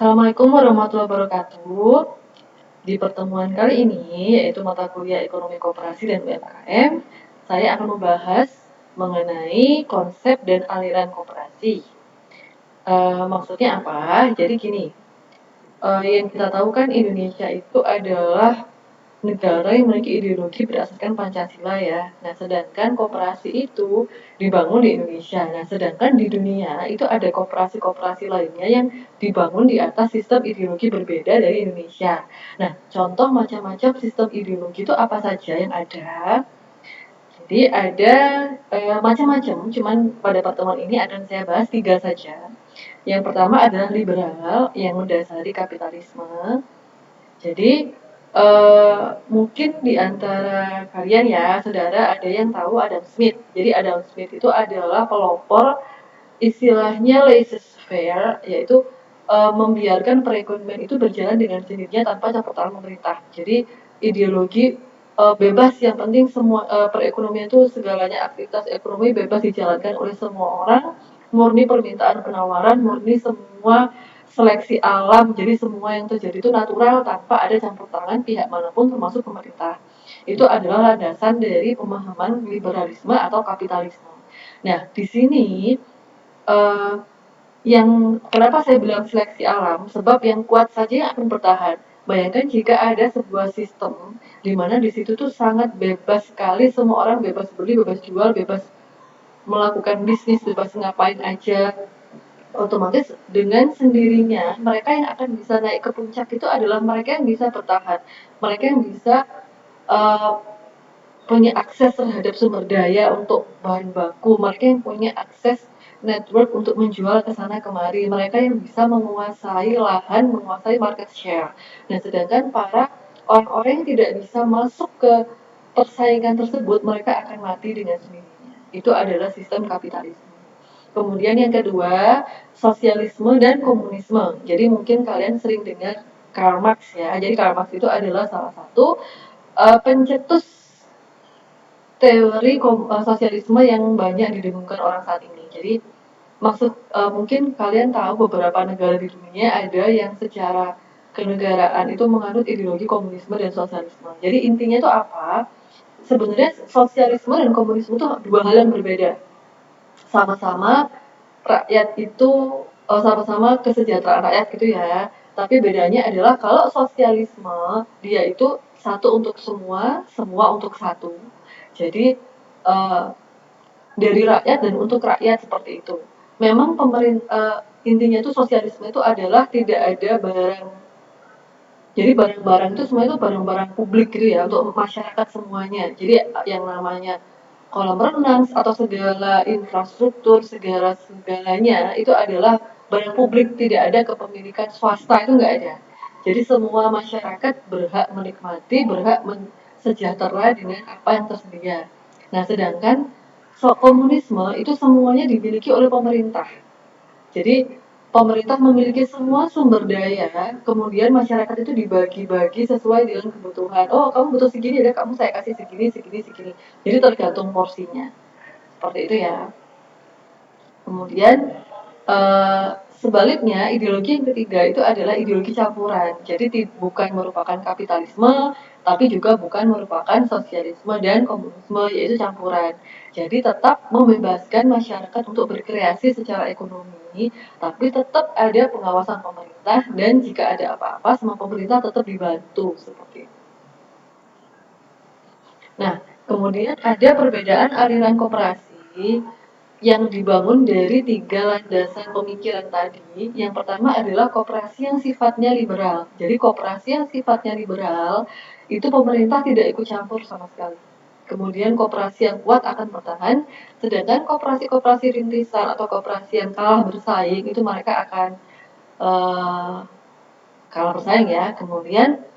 Assalamualaikum warahmatullahi wabarakatuh. Di pertemuan kali ini, yaitu mata kuliah Ekonomi Koperasi dan UMKM, saya akan membahas mengenai konsep dan aliran koperasi. Maksudnya apa? Jadi gini, yang kita tahu kan Indonesia itu adalah negara yang memiliki ideologi berdasarkan Pancasila ya. Nah, sedangkan koperasi itu dibangun di Indonesia. Nah, sedangkan di dunia itu ada koperasi-koperasi lainnya yang dibangun di atas sistem ideologi berbeda dari Indonesia. Nah, contoh macam-macam sistem ideologi itu apa saja yang ada? Jadi ada macam-macam, cuman pada pertemuan ini akan saya bahas tiga saja. Yang pertama adalah liberal yang mendasari kapitalisme. Jadi mungkin di antara kalian ya, saudara ada yang tahu Adam Smith. Jadi Adam Smith itu adalah pelopor istilahnya laissez-faire, yaitu membiarkan perekonomian itu berjalan dengan sendirinya tanpa campur tangan pemerintah. Jadi ideologi bebas, yang penting semua perekonomian itu segalanya aktivitas ekonomi bebas dijalankan oleh semua orang, murni permintaan penawaran, murni semua seleksi alam, jadi semua yang terjadi itu natural tanpa ada campur tangan pihak manapun termasuk pemerintah. Itu adalah landasan dari pemahaman liberalisme atau kapitalisme. Nah, di sini uh, yang kenapa saya bilang seleksi alam, sebab yang kuat saja yang akan bertahan. Bayangkan jika ada sebuah sistem di mana di situ tuh sangat bebas sekali, semua orang bebas beli, bebas jual, bebas melakukan bisnis, bebas ngapain aja. Otomatis dengan sendirinya mereka yang akan bisa naik ke puncak itu adalah mereka yang bisa bertahan, mereka yang bisa uh, punya akses terhadap sumber daya untuk bahan baku, mereka yang punya akses network untuk menjual ke sana kemari, mereka yang bisa menguasai lahan, menguasai market share. Nah, sedangkan para orang-orang yang tidak bisa masuk ke persaingan tersebut, mereka akan mati dengan sendirinya. Itu adalah sistem kapitalisme. Kemudian yang kedua, sosialisme dan komunisme. Jadi mungkin kalian sering dengar Karl Marx ya. Jadi Karl Marx itu adalah salah satu pencetus teori sosialisme yang banyak didengungkan orang saat ini. Jadi maksud mungkin kalian tahu beberapa negara di dunia ada yang secara kenegaraan itu menganut ideologi komunisme dan sosialisme. Jadi intinya itu apa? Sebenarnya sosialisme dan komunisme itu dua hal yang berbeda. Sama-sama rakyat itu sama-sama kesejahteraan rakyat gitu ya. Tapi bedanya adalah kalau sosialisme dia itu satu untuk semua, semua untuk satu. Jadi uh, dari rakyat dan untuk rakyat seperti itu. Memang pemerintah intinya itu sosialisme itu adalah tidak ada barang. Jadi barang-barang itu semua itu barang-barang publik gitu ya untuk masyarakat semuanya. Jadi yang namanya kolam renang atau segala infrastruktur, segalanya itu adalah barang publik, tidak ada kepemilikan swasta, itu nggak ada. Jadi semua masyarakat berhak menikmati, berhak sejahtera dengan apa yang tersedia. Nah, sedangkan komunisme itu semuanya dimiliki oleh pemerintah. Jadi pemerintah memiliki semua sumber daya, kemudian masyarakat itu dibagi-bagi sesuai dengan kebutuhan. Oh, kamu butuh segini, ya kamu saya kasih segini, segini, segini. Jadi tergantung porsinya. Seperti itu ya. Kemudian sebaliknya ideologi yang ketiga itu adalah ideologi campuran. Jadi bukan merupakan kapitalisme, tapi juga bukan merupakan sosialisme dan komunisme, yaitu campuran. Jadi tetap membebaskan masyarakat untuk berkreasi secara ekonomi, tapi tetap ada pengawasan pemerintah dan jika ada apa-apa sama pemerintah tetap dibantu seperti itu. Nah, kemudian ada perbedaan aliran koperasi yang dibangun dari tiga landasan pemikiran tadi. Yang pertama adalah koperasi yang sifatnya liberal. Jadi koperasi yang sifatnya liberal itu pemerintah tidak ikut campur sama sekali. Kemudian koperasi yang kuat akan bertahan, sedangkan koperasi-koperasi rintisan atau koperasi yang kalah bersaing itu mereka akan uh, kalah bersaing ya. Kemudian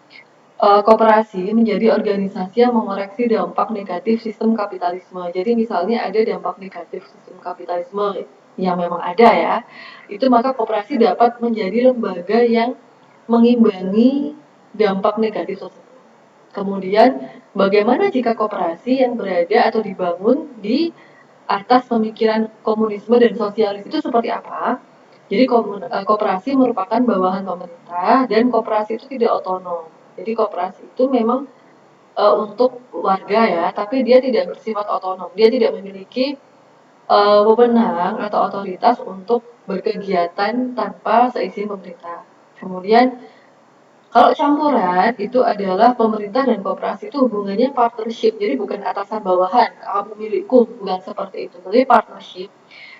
koperasi menjadi organisasi yang mengoreksi dampak negatif sistem kapitalisme. Jadi misalnya ada dampak negatif sistem kapitalisme yang memang ada ya, itu maka koperasi dapat menjadi lembaga yang mengimbangi dampak negatif tersebut. Kemudian bagaimana jika koperasi yang berada atau dibangun di atas pemikiran komunisme dan sosialis itu seperti apa? Jadi koperasi merupakan bawahan pemerintah dan koperasi itu tidak otonom. Jadi koperasi itu memang untuk warga ya, tapi dia tidak bersifat otonom. Dia tidak memiliki wewenang atau otoritas untuk berkegiatan tanpa seizin pemerintah. Kemudian kalau campuran itu adalah pemerintah dan koperasi itu hubungannya partnership, jadi bukan atasan bawahan, kamu milikku, bukan seperti itu, tapi partnership.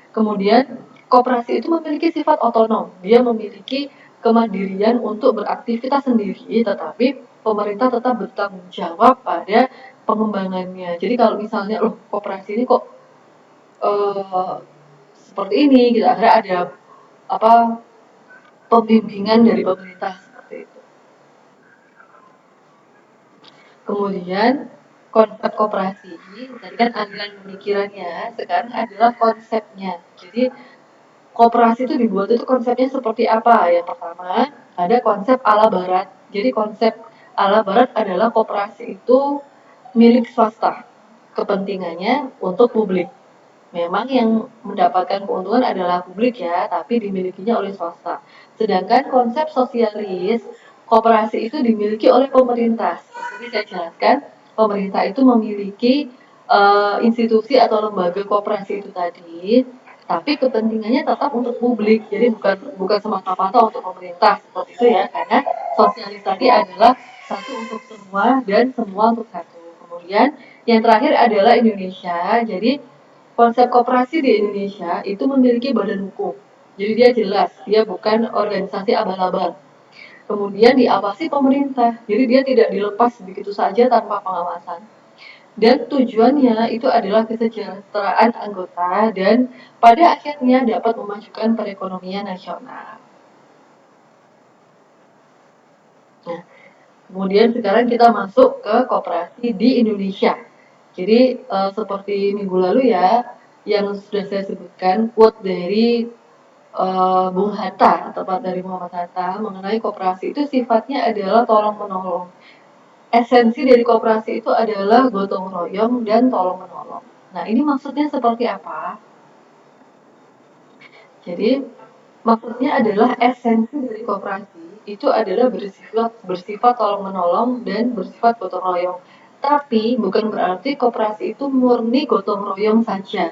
Kemudian koperasi itu memiliki sifat otonom, dia memiliki kemandirian untuk beraktivitas sendiri, tetapi pemerintah tetap bertanggung jawab pada pengembangannya. Jadi kalau misalnya, loh koperasi ini kok eh, seperti ini, gitu, akhirnya ada apa pembimbingan dari pemerintah seperti itu. Kemudian konsep koperasi, tadi kan aliran pemikirannya, sekarang adalah konsepnya. Jadi koperasi itu dibuat itu konsepnya seperti apa? Yang pertama ada konsep ala barat. Jadi konsep ala barat adalah koperasi itu milik swasta. Kepentingannya untuk publik. Memang yang mendapatkan keuntungan adalah publik ya, tapi dimilikinya oleh swasta. Sedangkan konsep sosialis, koperasi itu dimiliki oleh pemerintah. Seperti saya jelaskan, pemerintah itu memiliki institusi atau lembaga koperasi itu tadi, tapi kepentingannya tetap untuk publik. Jadi bukan bukan semata-mata untuk pemerintah seperti itu ya, karena sosialis tadi adalah satu untuk semua dan semua untuk satu. Kemudian yang terakhir adalah Indonesia. Jadi konsep koperasi di Indonesia itu memiliki badan hukum. Jadi dia jelas, dia bukan organisasi abal-abal. Kemudian diawasi pemerintah, jadi dia tidak dilepas begitu saja tanpa pengawasan. Dan tujuannya itu adalah kesejahteraan anggota dan pada akhirnya dapat memajukan perekonomian nasional. Nah, kemudian sekarang kita masuk ke koperasi di Indonesia. Jadi seperti minggu lalu ya, yang sudah saya sebutkan quote dari Bung Hatta, tepat dari Muhammad Hatta, mengenai koperasi itu sifatnya adalah tolong menolong. Esensi dari koperasi itu adalah gotong royong dan tolong menolong. Nah ini maksudnya seperti apa? Jadi maksudnya adalah esensi dari koperasi itu adalah bersifat tolong menolong dan bersifat gotong royong. Tapi bukan berarti koperasi itu murni gotong royong saja.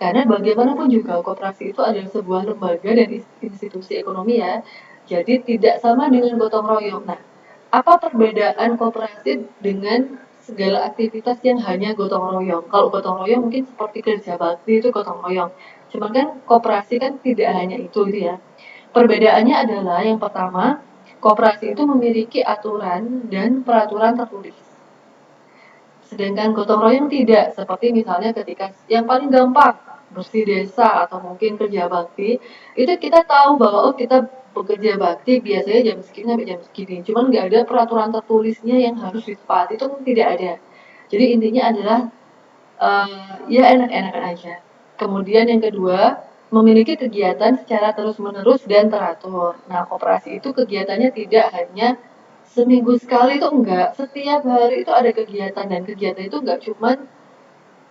Karena bagaimanapun juga koperasi itu adalah sebuah lembaga dan institusi ekonomi ya. Jadi tidak sama dengan gotong royong. Nah, apa perbedaan koperasi dengan segala aktivitas yang hanya gotong royong? Kalau gotong royong mungkin seperti kerja bakti itu gotong royong. Cuman kan koperasi kan tidak hanya itu gitu ya. Perbedaannya adalah yang pertama, koperasi itu memiliki aturan dan peraturan tertulis. Sedangkan gotong royong tidak, seperti misalnya ketika yang paling gampang bersih desa atau mungkin kerja bakti, itu kita tahu bahwa oh kita bekerja bakti biasanya jam segini sampai jam segini. Cuman nggak ada peraturan tertulisnya yang harus ditepati, itu tidak ada. Jadi intinya adalah ya enak-enakan aja. Kemudian yang kedua, memiliki kegiatan secara terus-menerus dan teratur. Nah, koperasi itu kegiatannya tidak hanya seminggu sekali itu enggak, setiap hari itu ada kegiatan dan kegiatan itu enggak cuman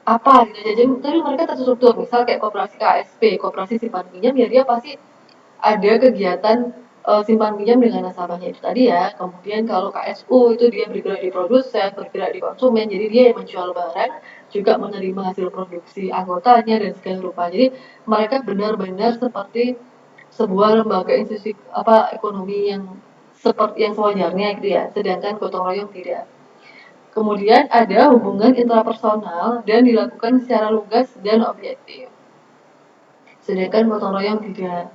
apa gitu aja, tapi mereka terstruktur. Misal kayak koperasi KSP, koperasi simpan pinjam, ya dia pasti ada kegiatan simpan pinjam dengan nasabahnya itu tadi ya. Kemudian kalau KSU itu dia bergerak di produsen, bergerak di konsumen, jadi dia yang menjual barang, juga menerima hasil produksi anggotanya dan segala rupa. Jadi mereka benar-benar seperti sebuah lembaga institusi apa ekonomi yang seperti yang sewajarnya gitu ya. Sedangkan gotong royong tidak. Kemudian ada hubungan intrapersonal dan dilakukan secara lugas dan objektif. Sedangkan gotong royong tidak.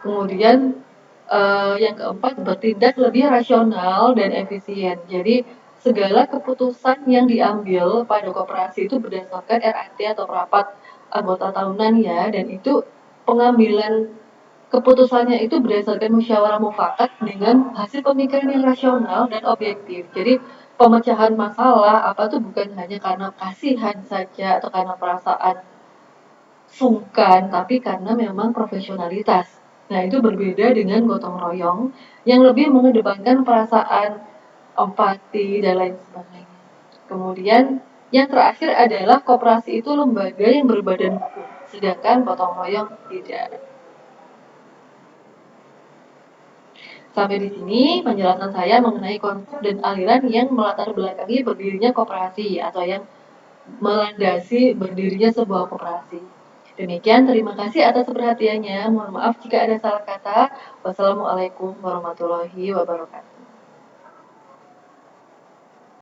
Kemudian yang keempat bertindak lebih rasional dan efisien. Jadi segala keputusan yang diambil pada koperasi itu berdasarkan RAT atau rapat anggota tahunan ya, dan itu pengambilan keputusannya itu berdasarkan musyawarah mufakat dengan hasil pemikiran yang rasional dan objektif. Jadi pemecahan masalah apa tuh bukan hanya karena kasihan saja atau karena perasaan sungkan, tapi karena memang profesionalitas. Nah, itu berbeda dengan gotong royong yang lebih mengedepankan perasaan empati dan lain sebagainya. Kemudian yang terakhir adalah koperasi itu lembaga yang berbadan hukum, sedangkan gotong royong tidak. Sampai di sini penjelasan saya mengenai konsep dan aliran yang melatar belakangi berdirinya koperasi atau yang melandasi berdirinya sebuah koperasi. Demikian, terima kasih atas perhatiannya. Mohon maaf jika ada salah kata. Wassalamualaikum warahmatullahi wabarakatuh.